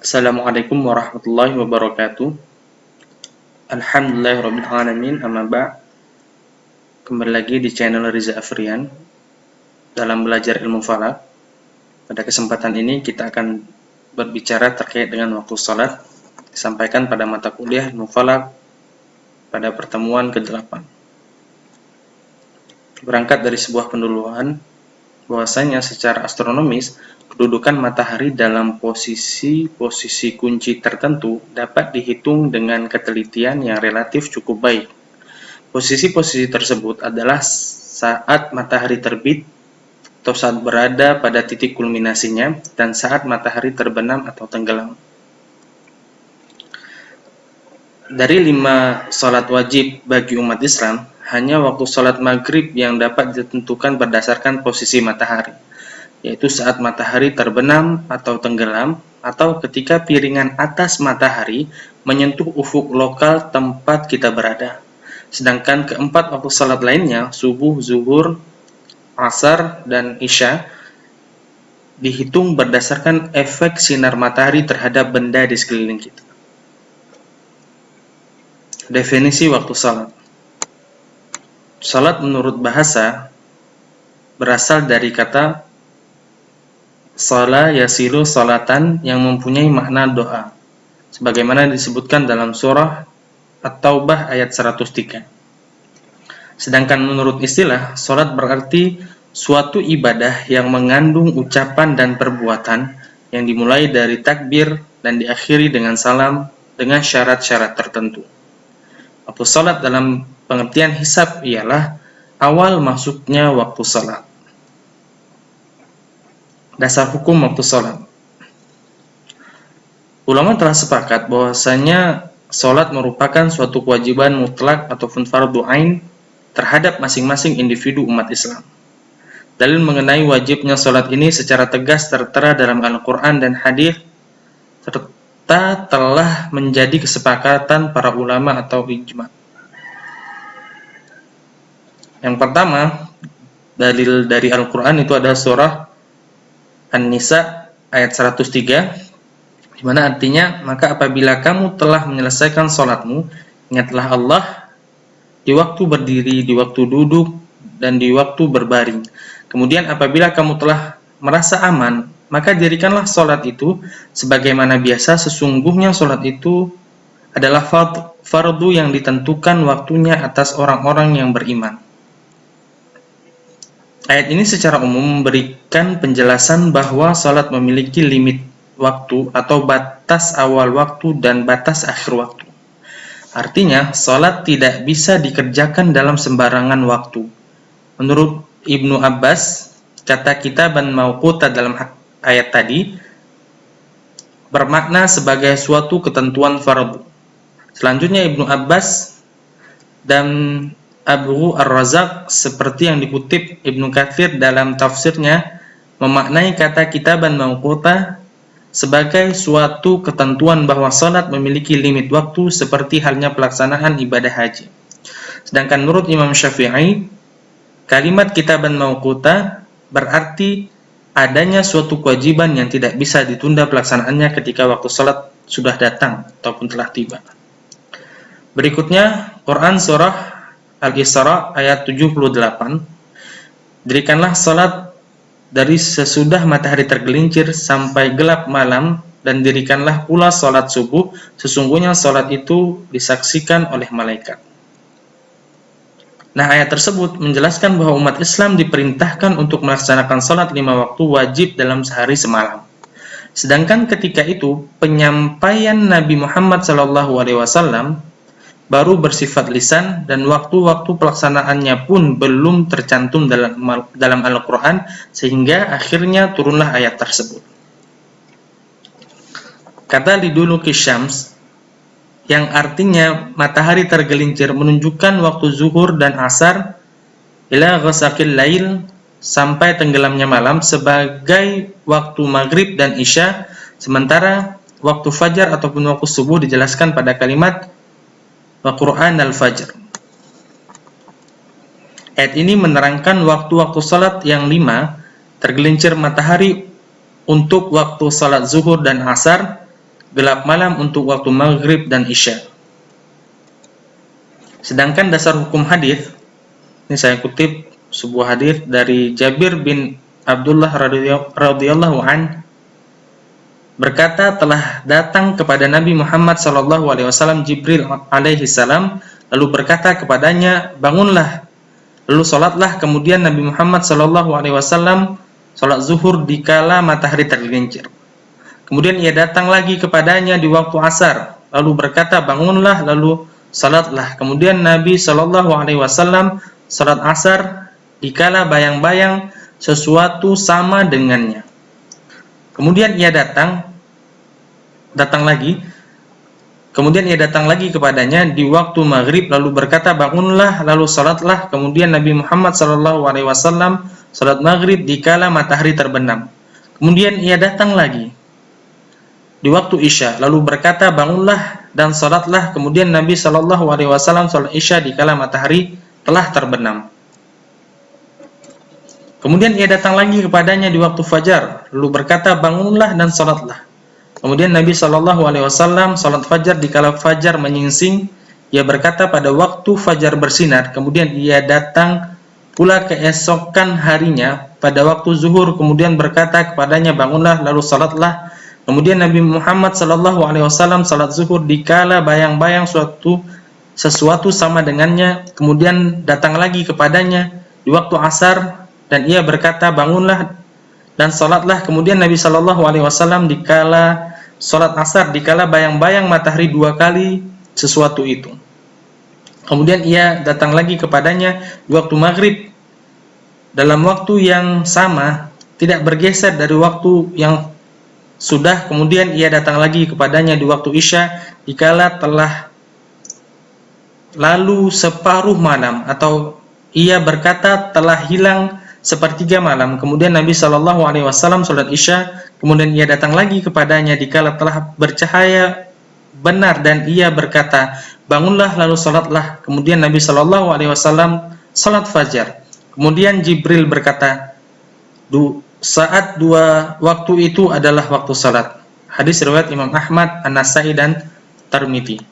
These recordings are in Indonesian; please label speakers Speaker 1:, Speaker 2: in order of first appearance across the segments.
Speaker 1: Assalamualaikum warahmatullahi wabarakatuh. Alhamdulillahirabbil alamin, amma ba'. Kembali lagi di channel Riza Afrian dalam belajar ilmu falak. Pada kesempatan ini kita akan berbicara terkait dengan waktu salat disampaikan pada mata kuliah ilmu falak pada pertemuan ke-8. Berangkat dari sebuah pendahuluan bahwasanya secara astronomis kedudukan matahari dalam posisi kunci tertentu dapat dihitung dengan ketelitian yang relatif cukup baik. Posisi-posisi tersebut adalah saat matahari terbit atau saat berada pada titik kulminasinya dan saat matahari terbenam atau tenggelam. Dari 5 salat wajib bagi umat Islam, hanya waktu salat maghrib yang dapat ditentukan berdasarkan posisi matahari, yaitu saat matahari terbenam atau tenggelam, atau ketika piringan atas matahari menyentuh ufuk lokal tempat kita berada. Sedangkan keempat waktu salat lainnya, subuh, zuhur, asar, dan isya, dihitung berdasarkan efek sinar matahari terhadap benda di sekeliling kita. Definisi waktu salat. Salat menurut bahasa berasal dari kata shala yasilu salatan yang mempunyai makna doa, sebagaimana disebutkan dalam surah At-Taubah ayat 103. Sedangkan menurut istilah, salat berarti suatu ibadah yang mengandung ucapan dan perbuatan yang dimulai dari takbir dan diakhiri dengan salam dengan syarat-syarat tertentu. Waktu salat dalam pengertian hisab ialah awal masuknya waktu salat. Dasar hukum waktu salat. Ulama telah sepakat bahwasanya salat merupakan suatu kewajiban mutlak ataupun fardhu ain terhadap masing-masing individu umat Islam. Dalil mengenai wajibnya salat ini secara tegas tertera dalam Al-Qur'an dan hadis serta telah menjadi kesepakatan para ulama atau ijma'. Yang pertama, dalil dari Al-Qur'an itu adalah surah An-Nisa ayat 103, di mana artinya, maka apabila kamu telah menyelesaikan salatmu, ingatlah Allah di waktu berdiri, di waktu duduk, dan di waktu berbaring. Kemudian apabila kamu telah merasa aman, maka dirikanlah salat itu sebagaimana biasa. Sesungguhnya salat itu adalah fardu yang ditentukan waktunya atas orang-orang yang beriman. Ayat ini secara umum memberikan penjelasan bahwa salat memiliki limit waktu atau batas awal waktu dan batas akhir waktu. Artinya, salat tidak bisa dikerjakan dalam sembarangan waktu. Menurut Ibnu Abbas, kata kitaban mauquta dalam ayat tadi bermakna sebagai suatu ketentuan fardu. Selanjutnya Ibnu Abbas dan Abu Ar-Razzaq seperti yang dikutip Ibnu Katsir dalam tafsirnya memaknai kata kitaban mauquta sebagai suatu ketentuan bahwa salat memiliki limit waktu seperti halnya pelaksanaan ibadah haji. Sedangkan menurut Imam Syafi'i, kalimat kitaban mauquta berarti adanya suatu kewajiban yang tidak bisa ditunda pelaksanaannya ketika waktu salat sudah datang ataupun telah tiba. Berikutnya, Quran surah Al-Isra ayat 78. Dirikanlah salat dari sesudah matahari tergelincir sampai gelap malam, dan dirikanlah pula salat subuh, sesungguhnya salat itu disaksikan oleh malaikat. Nah, ayat tersebut menjelaskan bahwa umat Islam diperintahkan untuk melaksanakan salat 5 waktu wajib dalam sehari semalam. Sedangkan ketika itu penyampaian Nabi Muhammad SAW baru bersifat lisan dan waktu-waktu pelaksanaannya pun belum tercantum dalam Al-Quran, sehingga akhirnya turunlah ayat tersebut. Kata liduluki syams, yang artinya matahari tergelincir, menunjukkan waktu zuhur dan asar, ila ghasaqil lail, sampai tenggelamnya malam, sebagai waktu maghrib dan isya, sementara waktu fajar ataupun waktu subuh dijelaskan pada kalimat wa Qur'an al-fajr. Ayat ini menerangkan waktu-waktu salat yang 5, tergelincir matahari untuk waktu salat zuhur dan asar, gelap malam untuk waktu maghrib dan isya. Sedangkan dasar hukum hadis, ini saya kutip sebuah hadis dari Jabir bin Abdullah radhiyallahu an, berkata, telah datang kepada Nabi Muhammad SAW Jibril alaihi salam, lalu berkata kepadanya, bangunlah, lalu salatlah. Kemudian Nabi Muhammad SAW salat zuhur dikala matahari tergelincir. Kemudian ia datang lagi kepadanya di waktu asar, lalu berkata, bangunlah, lalu salatlah. Kemudian Nabi SAW salat asar dikala bayang-bayang sesuatu sama dengannya. Kemudian ia datang lagi. Kemudian ia datang lagi kepadanya di waktu maghrib, lalu berkata, bangunlah, lalu salatlah. Kemudian Nabi Muhammad SAW salat maghrib dikala matahari terbenam. Kemudian ia datang lagi di waktu isya, lalu berkata, bangunlah dan salatlah. Kemudian Nabi SAW salat isya dikala matahari telah terbenam. Kemudian ia datang lagi kepadanya di waktu fajar, lalu berkata, bangunlah dan salatlah. Kemudian Nabi SAW salat fajar dikala fajar menyingsing. Ia berkata pada waktu fajar bersinar. Kemudian ia datang pula keesokan harinya pada waktu zuhur. Kemudian berkata kepadanya, bangunlah, lalu salatlah. Kemudian Nabi Muhammad SAW salat zuhur dikala bayang-bayang sesuatu sama dengannya. Kemudian datang lagi kepadanya di waktu asar dan ia berkata, bangunlah dan salatlah. Kemudian Nabi SAW dikala salat asar dikala bayang-bayang matahari 2 kali sesuatu itu. Kemudian ia datang lagi kepadanya di waktu maghrib dalam waktu yang sama, tidak bergeser dari waktu yang sudah. Kemudian ia datang lagi kepadanya di waktu isya dikala telah lalu separuh malam, atau ia berkata telah hilang sepertiga malam. Kemudian Nabi SAW salat isya. Kemudian ia datang lagi kepadanya dikala telah bercahaya benar dan ia berkata, bangunlah, lalu salatlah. Kemudian Nabi SAW salat fajar. Kemudian Jibril berkata, saat 2 waktu itu adalah waktu salat. Hadis riwayat Imam Ahmad, An-Nasai dan Tirmidzi.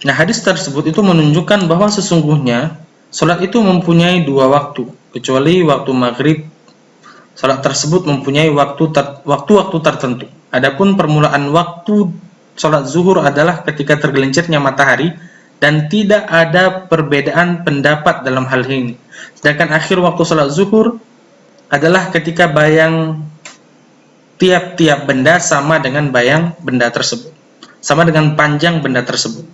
Speaker 1: Nah, hadis tersebut itu menunjukkan bahwa sesungguhnya salat itu mempunyai 2 waktu, kecuali waktu maghrib. Salat tersebut mempunyai waktu-waktu tertentu. Adapun permulaan waktu salat zuhur adalah ketika tergelincirnya matahari dan tidak ada perbedaan pendapat dalam hal ini. Sedangkan akhir waktu salat zuhur adalah ketika bayang tiap-tiap benda sama dengan bayang benda tersebut, sama dengan panjang benda tersebut.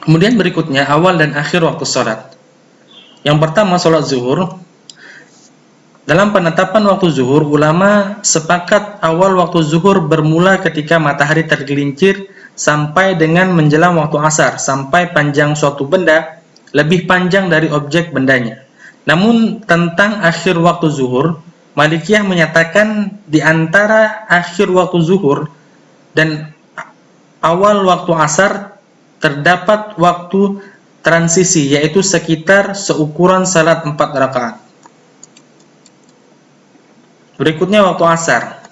Speaker 1: Kemudian berikutnya awal dan akhir waktu salat. Yang pertama, salat zuhur. Dalam penetapan waktu zuhur, ulama sepakat awal waktu zuhur bermula ketika matahari tergelincir sampai dengan menjelang waktu asar, sampai panjang suatu benda lebih panjang dari objek bendanya. Namun tentang akhir waktu zuhur, Malikiyah menyatakan di antara akhir waktu zuhur dan awal waktu asar terdapat waktu transisi, yaitu sekitar seukuran salat 4 rakaat. Berikutnya waktu asar.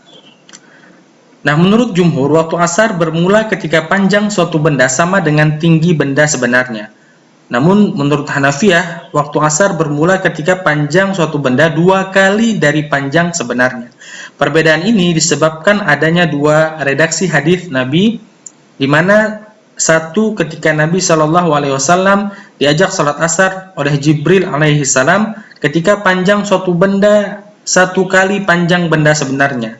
Speaker 1: Nah, menurut jumhur, waktu asar bermula ketika panjang suatu benda sama dengan tinggi benda sebenarnya. Namun menurut Hanafiyah, waktu asar bermula ketika panjang suatu benda 2 kali dari panjang sebenarnya. Perbedaan ini disebabkan adanya 2 redaksi hadis Nabi, di mana satu ketika Nabi SAW diajak salat asar oleh Jibril alaihi salam ketika panjang suatu benda 1 kali panjang benda sebenarnya.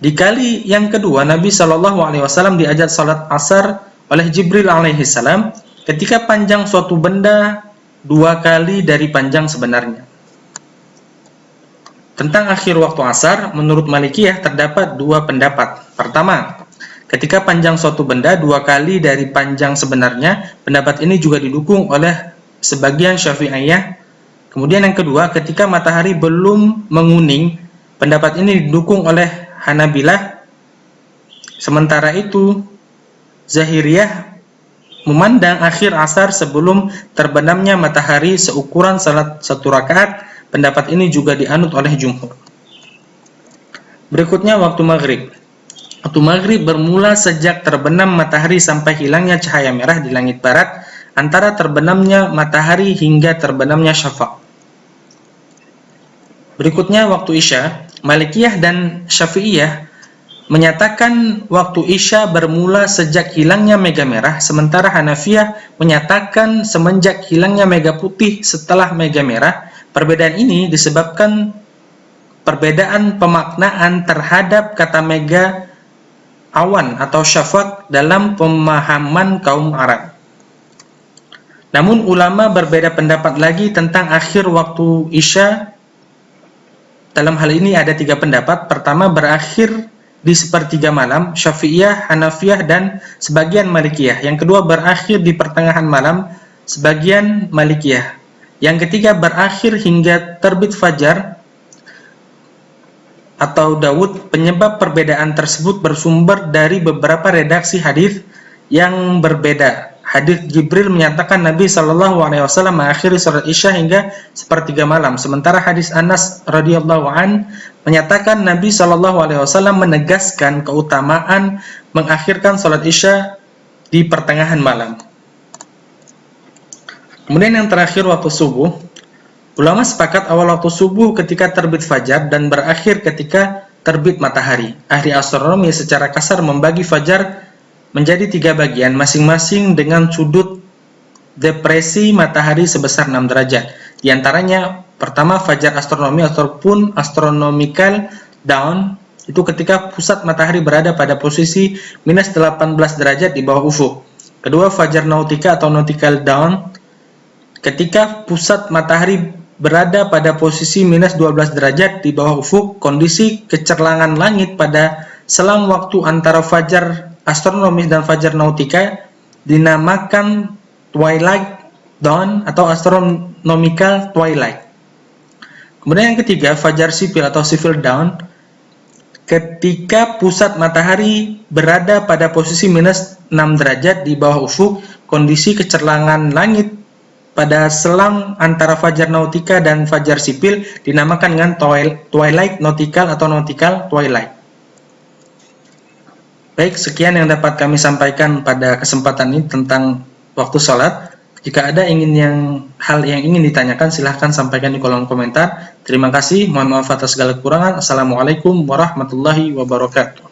Speaker 1: Di kali yang kedua, Nabi SAW diajak salat asar oleh Jibril alaihi salam ketika panjang suatu benda 2 kali dari panjang sebenarnya. Tentang akhir waktu asar, menurut Malikiyah terdapat 2 pendapat. Pertama, ketika panjang suatu benda 2 kali dari panjang sebenarnya. Pendapat ini juga didukung oleh sebagian Syafi'iyah. Kemudian yang kedua, ketika matahari belum menguning. Pendapat ini didukung oleh Hanabilah. Sementara itu, Zahiriyah memandang akhir asar sebelum terbenamnya matahari seukuran salat 1 rakaat. Pendapat ini juga dianut oleh jumhur. Berikutnya waktu maghrib. Waktu maghrib bermula sejak terbenam matahari sampai hilangnya cahaya merah di langit barat, antara terbenamnya matahari hingga terbenamnya syafaq. Berikutnya waktu isya. Malikiyah dan Syafi'iyah menyatakan waktu isya bermula sejak hilangnya mega merah, sementara Hanafiyah menyatakan semenjak hilangnya mega putih setelah mega merah. Perbedaan ini disebabkan perbedaan pemaknaan terhadap kata mega awan atau syafaq dalam pemahaman kaum Arab. Namun ulama berbeda pendapat lagi tentang akhir waktu isya. Dalam hal ini ada 3 pendapat. Pertama, berakhir di sepertiga malam, Syafi'iyah, Hanafiyah, dan sebagian Malikiyah. Yang kedua, berakhir di pertengahan malam, sebagian Malikiyah. Yang ketiga, berakhir hingga terbit fajar atau Daud. Penyebab perbedaan tersebut bersumber dari beberapa redaksi hadis yang berbeda. Hadis Jibril menyatakan Nabi SAW mengakhiri salat Isya hingga sepertiga malam, sementara hadis Anas radhiyallahu an menyatakan Nabi SAW menegaskan keutamaan mengakhirkan salat Isya di pertengahan malam. Kemudian yang terakhir waktu subuh. Ulama sepakat awal waktu subuh ketika terbit fajar dan berakhir ketika terbit matahari. Ahli astronomi secara kasar membagi fajar menjadi 3 bagian, masing-masing dengan sudut depresi matahari sebesar 6 derajat. Di antaranya, pertama fajar astronomi ataupun astronomical dawn, itu ketika pusat matahari berada pada posisi minus 18 derajat di bawah ufuk. Kedua, fajar nautika atau nautical dawn, ketika pusat matahari berada pada posisi minus 12 derajat di bawah ufuk. Kondisi kecerlangan langit pada selang waktu antara fajar astronomis dan fajar nautika dinamakan twilight dawn atau astronomical twilight. Kemudian yang ketiga, fajar sipil atau civil dawn, ketika pusat matahari berada pada posisi minus 6 derajat di bawah ufuk. Kondisi kecerlangan langit pada selang antara fajar nautika dan fajar sipil dinamakan dengan twilight nautical atau nautical twilight. Baik, sekian yang dapat kami sampaikan pada kesempatan ini tentang waktu sholat. Jika ada hal yang ingin ditanyakan, silahkan sampaikan di kolom komentar. Terima kasih, mohon maaf atas segala kekurangan. Assalamualaikum warahmatullahi wabarakatuh.